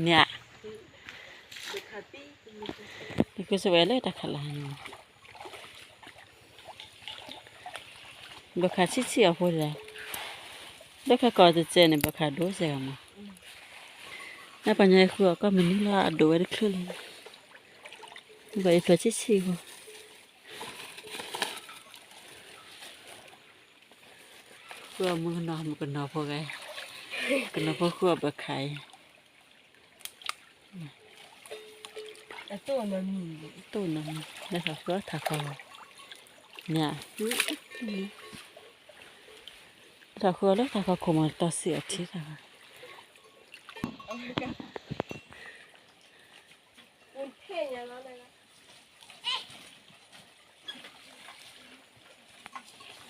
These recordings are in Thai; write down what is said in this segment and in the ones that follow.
เนี่ยนี่คือสวยเลยตะขลาอยู่บักขาชิเชียวพูดเลยบักขาก่อนจะเจอเนี่ยบักขาดูเสียมาน่าปัญญาคือก็มันนี่ละดูไว้ได้ขึ้นเลยใบเผือกชิเชียวคือมือนอนมันก็นอนพอไงก็นอนพอคือบักไข่ตัวมันมีตู้นึงนะคะก็ถักคอเนี่ยถักคอแล้วถักคอขมันต่อเสียทีนะคะมันเท่ยังแล้วเลยนะ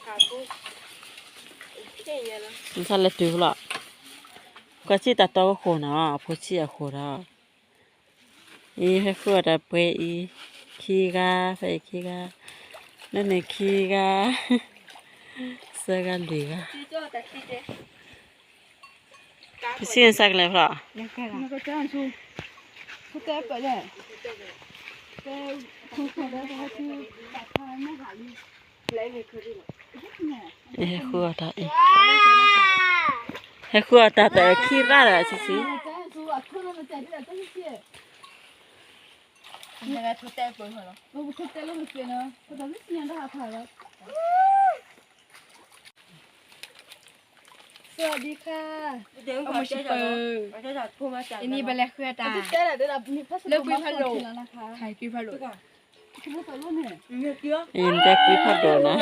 ขากูเท่ยังแล้วมันสั่นเลยตัวละก็ชีตัดตัวก็โคนะพอชีอะโคนะอีให้ขวดอะเปอีขี้กาไปขี้กานั่นเนี่ยขี้กาเสื้อกันดีกาพี่ซีนสักเลยพอ那个这样说，不该不嘞，在从口袋上去把它那啥哩，来没可以了。ให้ขวดอะอีให้ขวดแต่ขี้ราดอะสิสิ那个口袋不好了，我口袋那么些呢，我当时想到还跑了。สวัสดีค่ะเอามาชิเปอร์อันนี้เป็นอะไรเครือตาเลิกคุยพัดโลใครคุยพัดโลอินแต่คุยพัดโดนะ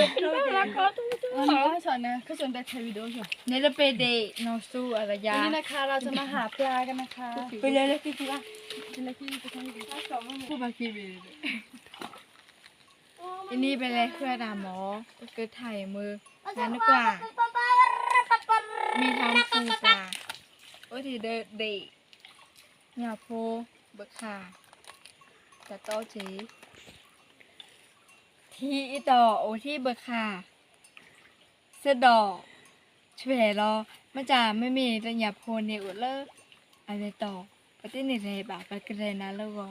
สอนนะเขาสอนแต่ถ่ายวิดีโออยู่เนี่ยจะไปเดย์น้องสู้อะไรยาวันนี้นะคะเราจะมาหาปลากันนะคะไปเลยเลยพี่ว่าเป็นอะไรที่ไปทำดีผู้บาคีบีอันนี้เป็นอะไรเครือตาหมอก็คือถ่ายมือนั่นดีกว่ามีทำปูปลาโอ้ที่เด็ดหยาโพเบิกขาแต่โตจีที่อีต่อโอ้ที่เบิกขาเสดอช่วยรอมันจะไม่มีแต่หยาโพเนี่ยอุดเลออะไรต่อปฏินิเรบะปฏิเรนะแล้วก็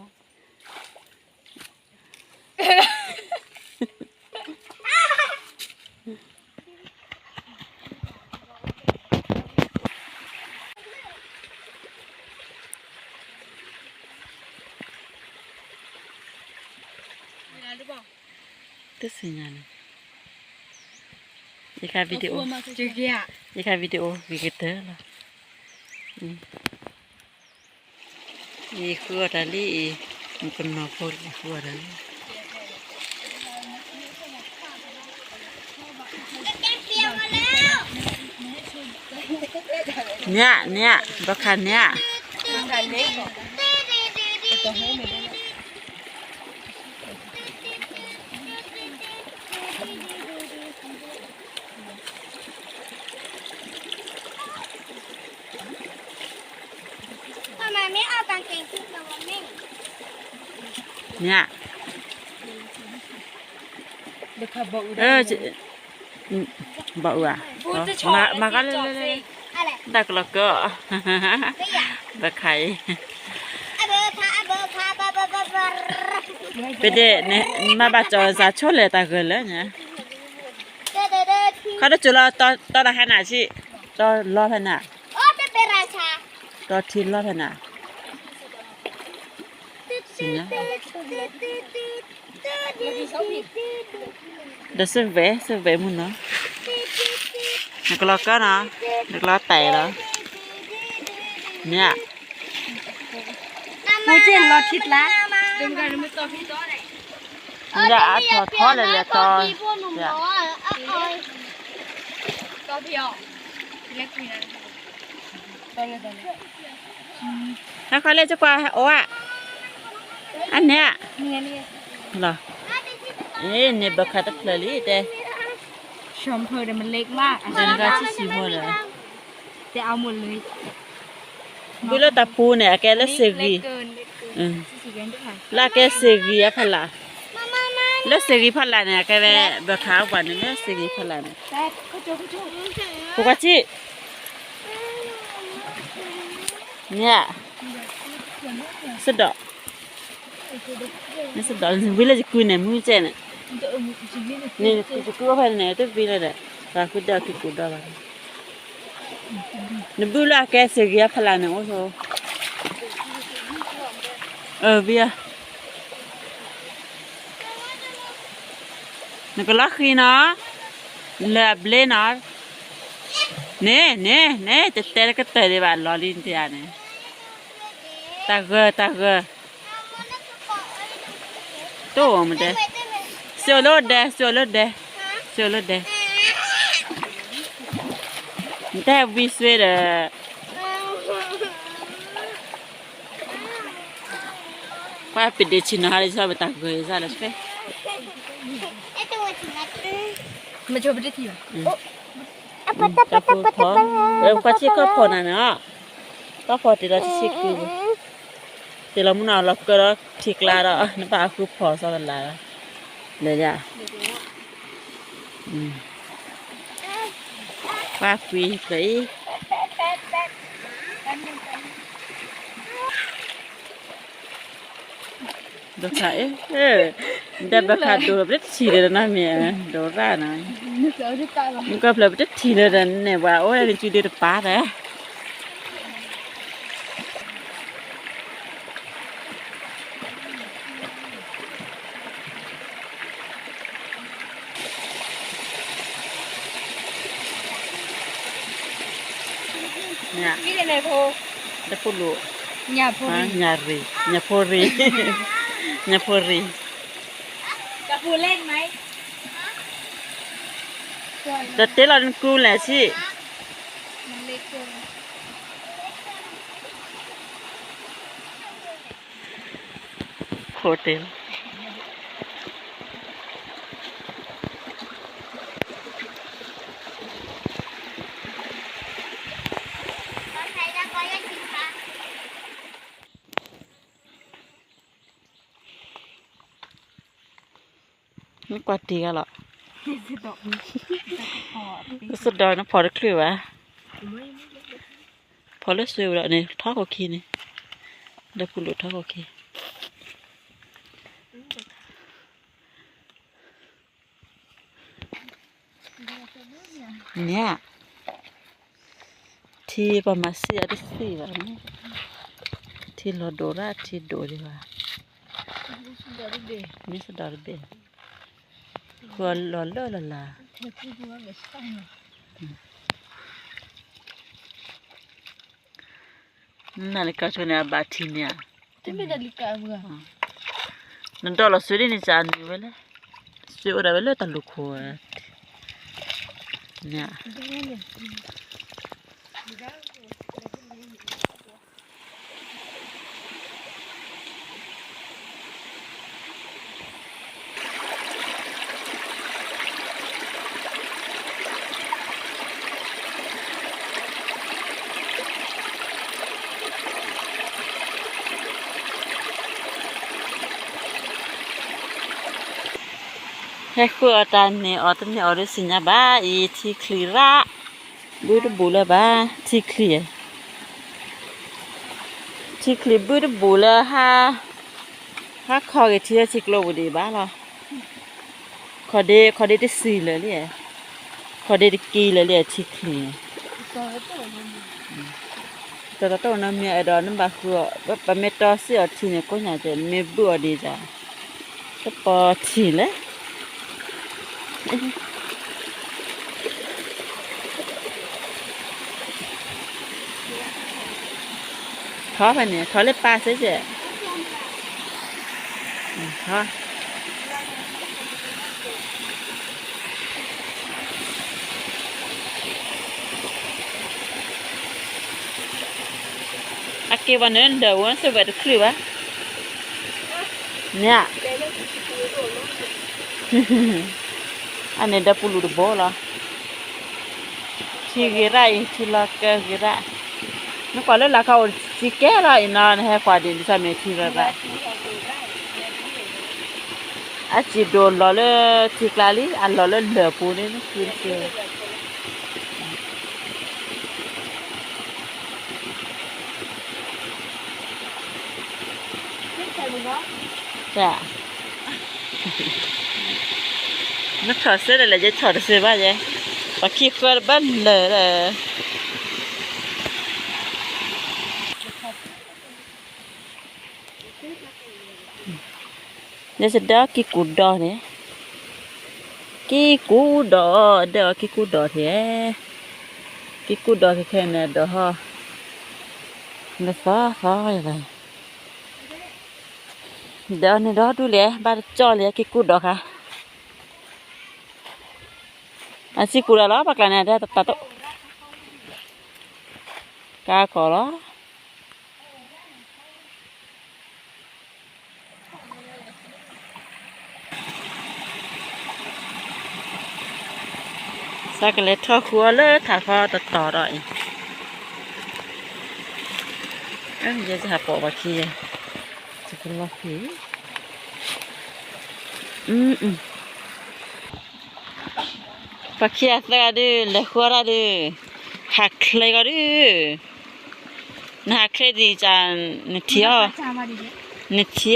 ตัวสิ่งนั้นยี่ค่ะวิดีโอยี่ค่ะวิดีโอวิกเตอร์ละยี่ขวดอะไรมันเป็นนอพอลขวดอะไรเนี่ยบักขันเนี่ยไม่เอากางเกงขึ้นมาวันนี้เนี่ยบอกว่ามากันเลยดักแล้วก็บักไข่ไปเด็ดเนี่ยมาบัดจอจะชดเลยตาเกินแล้วเนี่ยเขาได้จุดรอตอนละขนาดที่ตอนรอขนาดตอนทิ้งรอขนาดสินะเดี๋ยวซื้อเวมุนเนาะนักล้อก็เนาะนักล้อไต่แล้วเนี่ยมูเจนรอทิศละดึงกันมือต่อพี่ต่อไหนเนี่ยทอดเลยต่อเนี่ยต่อพี่อ๋อเล็กพี่นั่นต่อเลยถ้าเขาเล่นจะกว่าโอ้อะอันเนี้ยเหรอเนี่ยบักขัดเพลลี่แต่ชมเพอแต่มันเล็กมากเดินกันที่สีหมดเลยแต่เอาหมดเลยบุรุษตาปูเนี่ยแกเล่นเสกีแล้วแกเสกีอะพล่ะแล้วเสกีพล่ะเนี่ยแกแบบขาวกว่าเนี่ยเสกีพล่ะเนี่ยปกติ เนี่ยสะดอกนี่สะดอกวิลาจะคุยเนี่ยมือเจเนี่ยนี่จะคุยว่าเนี่ยตัววิลาเด้อคุยเด้อคุยเด้อบ้างนี่บุลาแกเสียพลังเนี่ยโอ้โหเบียนี่ก็ลักขี้นะเล็บเล่นอ่ะเนี่ยจะเตะก็เตะได้บ้านลอลินที่อันนี้ตากเกอตัวมันเด้เสียวรถเด้แต่วิสเวเด้ป้าปิดเดชินหาลิซาเบตากเกอซาลัสเฟมาโชว์ไปได้ทีวะจะพูดพอก็ชิก็พอนะเนาะก็พอที่เราชิคือที่เรามุ่งเอาเราก็ชิกลาเราน้ำปลาคือพอสลัดลาเลยจ้ะป้าคุยไปดูใส่เด็กบักขาดูแบบทีเลยนะเมียดูร่านะมันก็แบบทีเลยนะเนี่ยว่าโอ้ยนี่จุดเดือดป้าเลยเนี่ยนี่เลยโพได้พูดรู้ญาโพรีจะพูเล่นไหมแต่เตลอนกูแหละสิมันเล็กเกินโฮเทลไม่กว่าตีกันหรอสุดดอยนะพอได้คลื่นวะพอได้สวยแล้วนี่ท้อโอเคนี่ได้พูดท้อโอเคเนี่ยที่ประมาณ4 วันนี่ที่เราโดราที่โดดีว่านี่สุดดอยเบควรหล่อเล่อละนาฬิกาชนบาทีเนี่ยที่ไม่นาฬิกาเมื่อนั่นตอนเราซื้อนี่จานอยู่เว้ยเลยซื้ออะไรเว้ยเลยตลุกหัวเนี่ยให้คืออาจารย์เนี่ยอาจารย์เนี่ยเอาได้สิญญาบ้าอีที่คลีระบูดบูละบ้าที่คลีบูดบูละฮะคอเกที่จะชิกโลบุดีบ้าเหรอขอได้ได้สีเลยเนี่ยขอได้กีเลยเนี่ยที่คลีแต่ตัวนั้นมีไอ้ดอนนั้นบางคือว่าเป็นเมทัลเสียทีเนี่ยก็อยากจะมีบัวดีจ้ะก็พอทีเลยท้อไปเนี่ยท้อเล็บปลาเสียเจ๊ท้ออาเกวันนั้นเดี๋ยววันเสาร์คลีวะเนี่ยอันนี้ได้ปูรูดบอลละที่เกล้าที่ละเกล้านึกว่าเล่นละเขาที่เกล้าอินานให้ควาดินที่สามีที่ละละอาจีโดนล้อเล่ที่กลาลีอันล้อเล่เหลือปูนี่นะคือ dạ nó thở xếp đây là dễ thở được xếp bao vậy và khi qua bắt lờ là giờ sẽ đó cái củ đỏ này cái củ đỏ đó cái củ đỏ thế cái củ đỏ cái này đỏ ha nó phá vậy đó này đó đu lẹ ba cho lẹ cái củ đỏ hả anh xí củ đó bác là này đây ta to cá cỏ đó sao cái lẹ thọ khua lỡ thả kho tọt rồi anh giờ sẽ bỏ vào kiaจะเป็นว่าผีปลาเคียสก็ดื้อเล็กขัวละดื้อหักเลยก็ดื้อน่าเคยดีจังนิเที่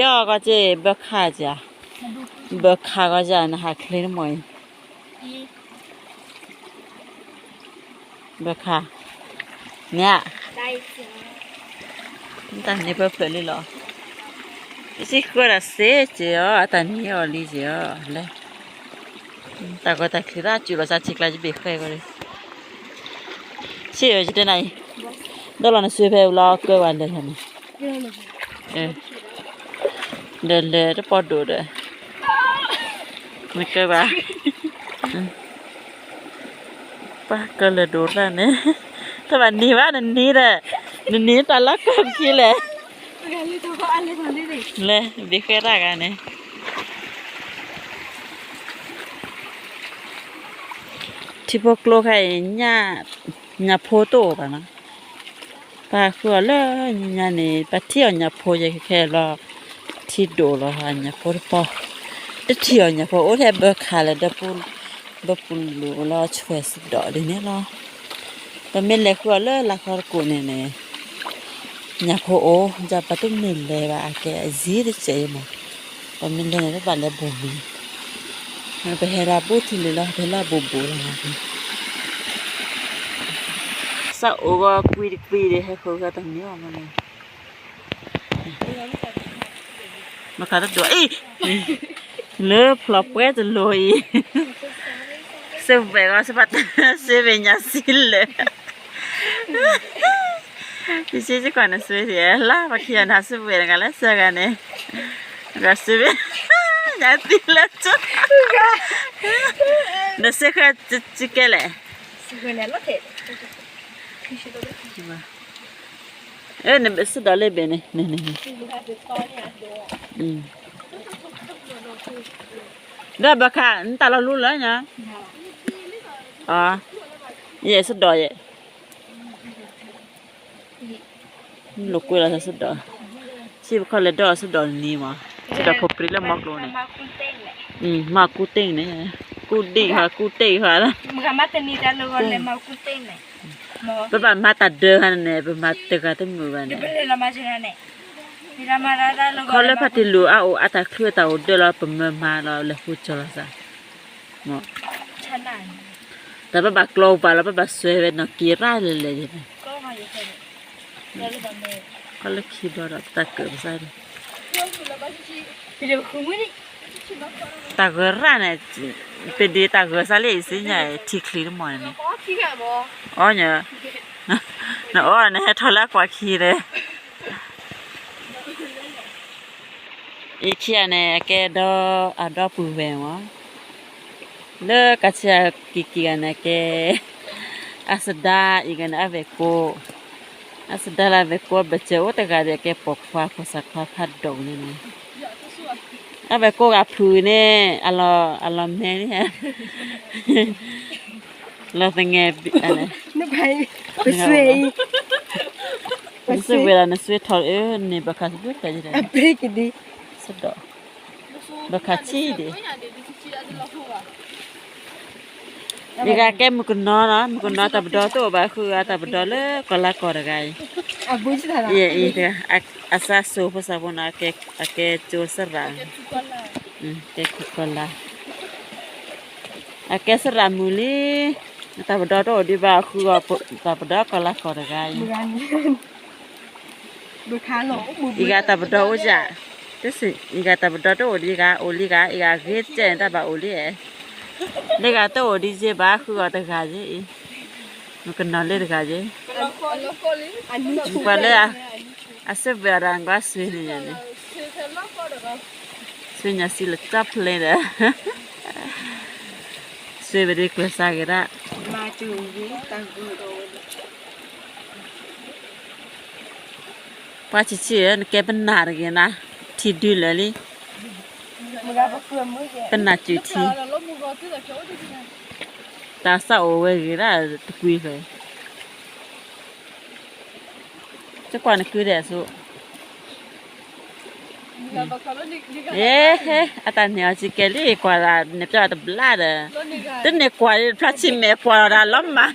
ยวก็จะเบิกขาจ้ะเบิกขาก็จะน่าหักเลยนะมวยเบิกขาเนี่ยตอนนี้เปิดเผยเลยเหรอสิก็ละเสียเจ้าตอนนี้อ๋อลีเจ้าเลยแต่ก็แต่คือราจูเราจะชิคลาจะเบิกใครก็เลยเชื่อจะได้ไหนดอลลาร์ซื้อไปรอเกินวันเดียวใช่ไหมเดินเลยจะปอดดูเลยไม่เกินป่ะป้าก็เลยดูแล้วเนี่ยถ้าวันนี้ว่านันนี้แหละนันนี้ตอนละก็คิดเลยเลยบิเครากันเนี่ยที่พวกโลกให้ญาโพโตกันนะป้าคือเลยญาเนี่ยป้าเที่ยวญาโพจะแค่รอที่ดูรอหาญาโพพอเที่ยวญาโพโอ้แทบเบิกขาเลยเด็กปุ่นลูรอช่วยสุดดอกเดี๋ยวนี้รอแต่เมื่อไรคือเลยราคากูเนี่ยnhà phố ô giờ bắt đầu mình lấy và cái gì đấy chơi mà còn mình đây nó bạn là bù bì mà bây giờ là bù thì là thế là bù là sao ô quy đấy hay không cái thằng nhớ mà này mà cả đứa ấy lỡ flop quá rồi lôi xem về có xem bắt xem về nhà xinเลยพี่ชี้จะก่อนนะสวยเสียล่ะมาเขียนหาสวยกันแล้วเสือกันเนี่ยก็สวยอยากตีแล้วจ้ะนั่นเสือก็จะเกล้สวยเนี่ยละเถอะเนี่ยเป็นสุดเลยเบนเนี่ยได้บักค่ะนี่ตาเรารู้แล้วนะอ๋อเย่สุดดอยลูกกูเราจะสุดดอชีพเขาเลยดอสุดดอนี่มาสุดดอพบปริแล้วมักโลนี่มากูเต้งเนี่ยกูดีค่ะกูเต้ค่ะละมึงก็มาแต่นี่จะรู้เลยมากูเต้นเลยเป็นแบบมาตัดเดือนเนี่ยเป็นมาเตะกันทั้งหมดเนี่ยเป็นเลยละมาชนะเนี่ยมีละมาได้แล้วเขาเลยพัดลูอ้าวอัตคือแต่เดี๋ยวเราเป็นมาเราเลยพูดจละซะหมอชนะแต่เป็นแบบกลัวไปแล้วเป็นแบบสวยเป็นนักกีฬาเลยก็มาอยู่แค่นี้เขาเลยคิดว่าเราตัดเกิดใช่ไหมตัดเกิดร้านเนี่ยเป็นดีตัดเกิดซาเล่สิเนี่ยที่คลีนหมดเนี่ยอ๋อเนี่ยน่ะอ๋อเนี่ยทอละกว่าคีเลยอีกที่เนี่ยแกดอปูเวงวะเลิกกัจจกิกันเนี่ยแกอาสดาอีกันอาเวโกasadala vekwa bache otaka de ke pokwa posakwa phadong ni ne ave ko ga phu ne alo me ni ha lo tenge ane ne bai se we la ne se thol e ne baka se ka ji de break di sado baka chi de Jika kem mukun no tab do tu ba khu tab do le kola kor gai. Abu chi tha. Iya iya asa so pasa bona ke jo sara ke kola ke sara muli ta bodo do di ba khu ta bodo kola ko ga yi bữa khá lỗ iga ta bodo ja tesi iga ta bodo do di ga oli ga iga ge chen ta ba oli e le ga to di je ba khu ta ga je nó cần nói lên được cái gì qua đây à sẽ về rằng quá suy này nhỉ suy nhà xí là chấp lên đấy suy về đi quay xa cái đó mà chữ gì tăng gửi đồ qua chỉ cái bên nào cái na thì đi lại đi bên nào chữ thì ta sao về cái đó quý rồi chắc quan là cứ để số ta nhớ chỉ cái này qua là nếp cho ta bla đó tức này qua phát triển mẹ qua là lắm mà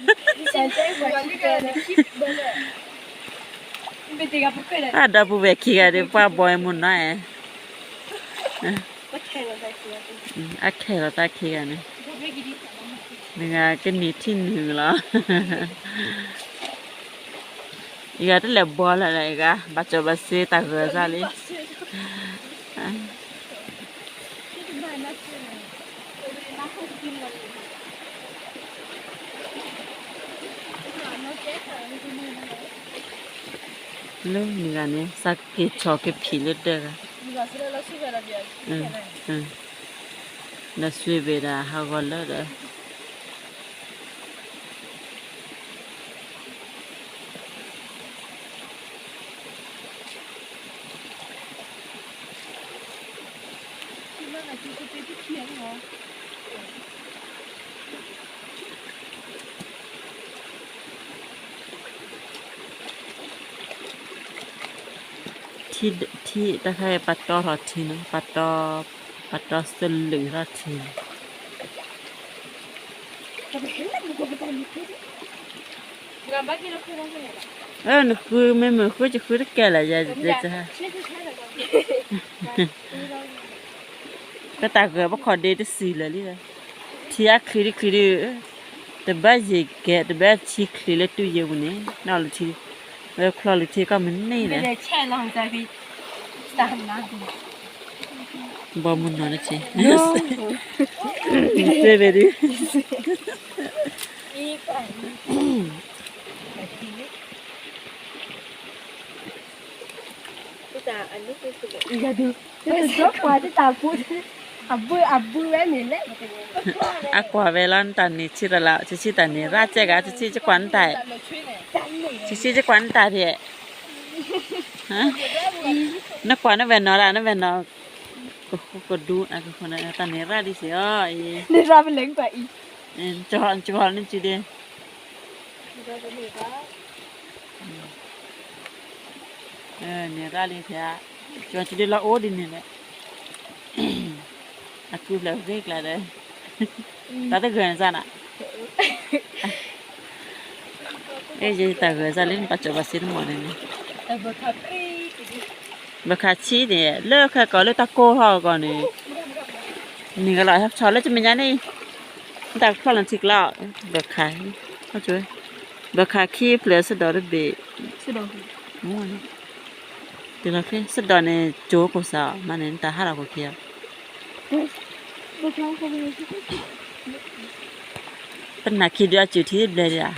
đã bù về kia đi qua bòi muốn nói khe là ta kia này nên cái nít thiên hương đó giờ tức là bò lại này cả bắt cho bà xe ta gỡ ra đi lúc này này sao cái cho cái phì lên được là suy về là how gọi là đóที่ตะไคร้ปัดตอทอดทิ้งปัดตอสลือทอดทิ้งนึกคือไม่เหมือนคือจะคือแก่ละจะก็ตาเกิดว่าขอเดทสีเลยนี่ที่อาคือแต่บ้านยังแก่แต่บ้านชีคลีเล็ดตู้เย็นนี่น่าเลยทีแล้วคลอเลยทีก็มันนี่แหละบ่มุนนอนนะจีเซเวดิIya tu. Itu apa tu tapu? Abu eh milik. Aku avelan tani cirala cici tani raja ga cici je kwantai cici je kwantai dia ha na kwana venora na venor ko du aku kona tani ra di sio Ni ra beleng pa i. cho ni ci dia ni ra li thia cho ci dia la o di ni le aku lah break lah deh. Tadi gaya sana. Jadi tak gaya salin baca basin mana ni. Berkaci ni, lek kalau tak koha kau ni. Ni kalau have solat macam ni. Tak kalau nanti kalau berkai, apa cuy? Berkaki plus sedar be. Sedar. Mana? Tidak ke sedar ni jauh kosa, mana ni tak harap kau kia. Pernah kira cuti belajar.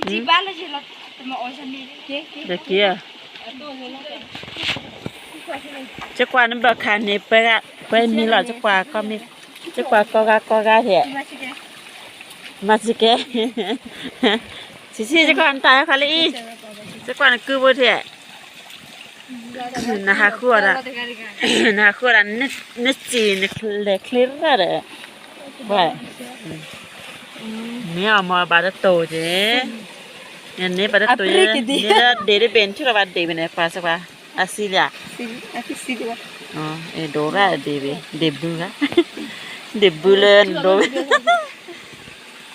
Di bala je lah, temu orang ni. Dah kira. Cakap ni berkan ni per mila cakap kami cakap kau dia. Masih ke? Cici cakap entah kali ini. Cakap nak kubur dia. Nah aku ada neci nak clear ada. Baik. Ni amar pada tu je. Yang ni pada tu je. Ni dah dari benci lah pada dari mana pas apa asli ya. Asli dia. Oh, dora debu kan? Debu len do.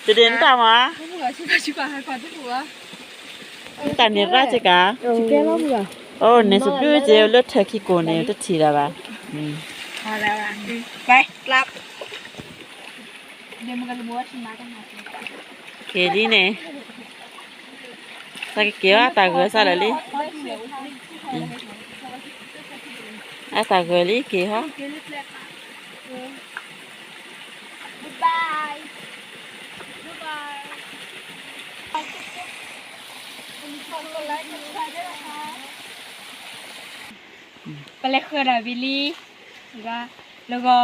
จะเดินตามอ่ะ 不我去他去管还管得住啊？ ตามเนี่ยราชกา chỉ cái lắm rồi โอ้ในสุดด้วยเจลเลือดเธอขี้โกนเนี่ยจะทีละป่ะ 好了啦，ไปกลับเดี๋ยวมันก็รู้ว่าชิมากันมา เคดีเนี่ยสักเกี่ยวตาเกลือซะเลยตาเกลือลิเกี่ยวฮะ บายบายไปเลยคือดาวิลี่แล้วก็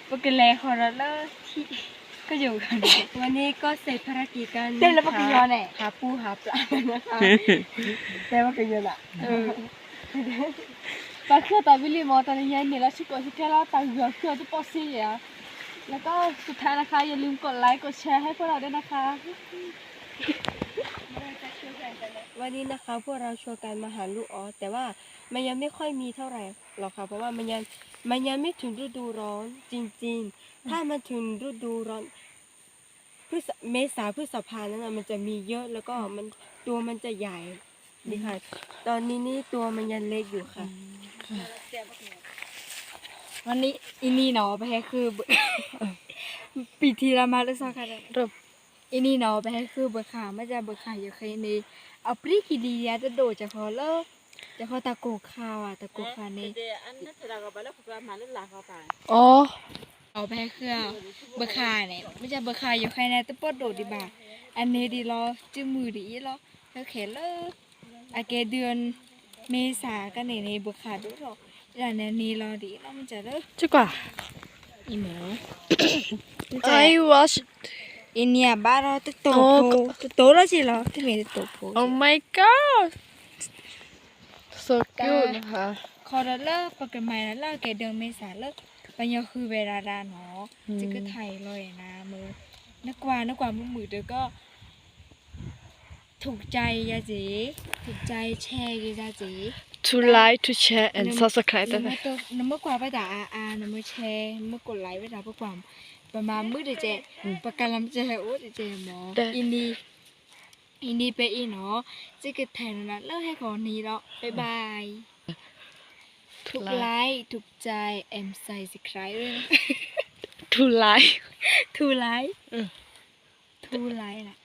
ปกติเลยของเราที่ก็อยู่กันวันนี้ก็เสร็จภารกิจกันเต้นแล้วปกติย้อนเนี่ยหาปูหาปลานะคะ แต่ว่าเป็นยังไงปลาเครือตาวิลีมอตอนนี้เนี่ยแล้วชิโกชิแค่เราตังเหยื่อเครือทุกปอซี่อ่ะแล้วก็สุดท้ายนะคะอย่าลืมกดไลค์กดแชร์ให้พวกเราด้วยนะคะวันนี้นะคะพวกเราชวนกันมาหาลูกออสแต่ว่ามันยังไม่ค่อยมีเท่าไหร่หรอกค่ะเพราะว่ามันยังไม่ถึงฤดูร้อนจริงๆถ้ามันถึงฤดูร้อนเมษาพฤษภานั้นมันจะมีเยอะแล้วก็ตัวมันจะใหญ่ดีค่ะตอนนี้นี่ตัวมันยังเล็กอยู่ค่ะวันนี้อินี่เนาะไปให้คือ ปีที่เรามาแล้วสักครั้งอินี่เนาะไปให้คือเบิกขาไม่จะเบิกขาอยู่แค่นี้เอาปรีกีดียจะโดดจะพอเลิกจะพอตะโกข้าวอ่ะตะโกข้าวนี่อ๋อเอาไปให้คือเบิกขาเนี่ยไม่จะเบิกขาอยู่แค่นี้ตะปอดโดดดีบ่าอันนี้ดีรอจื้อมือดีรอแล้วเข็นเลิกอาเกเดือนเมษากันในเบิกขาดูหรอกอย่างนี้รอดีแล้วมันจะเลิก 这个 อีเหมล I was Inia baro te to lo chi lo te me to po oh my god so cute นะคะ ขอเลิกปกติไม่เลิกแกเดือนเมษาเลิกปัญญาคือเวลาดาเนาะจะก็ไทยเลยนะมือนักกว่ามือเดี๋ยวก็ถูกใจยาจีถูกใจแชร์ยาจี to like to share and subscribe น้ำเมื่อกว่าไปด่าน้ำเมื่อแชร์เมื่อกดไลค์ไปด่าพวกความประมาณมือเดเจประกันลำเจโอ้เดเจหมออินดีไปอีเนาะจะก็ไทยนะเลิกให้ก่อนนี้แล้วบ๊ายบายถูกไลค์ถูกใจแอมใส่สิใครด้วยนะ to like ทูไลค์นะ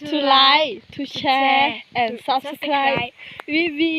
to like to share and subscribe วิวี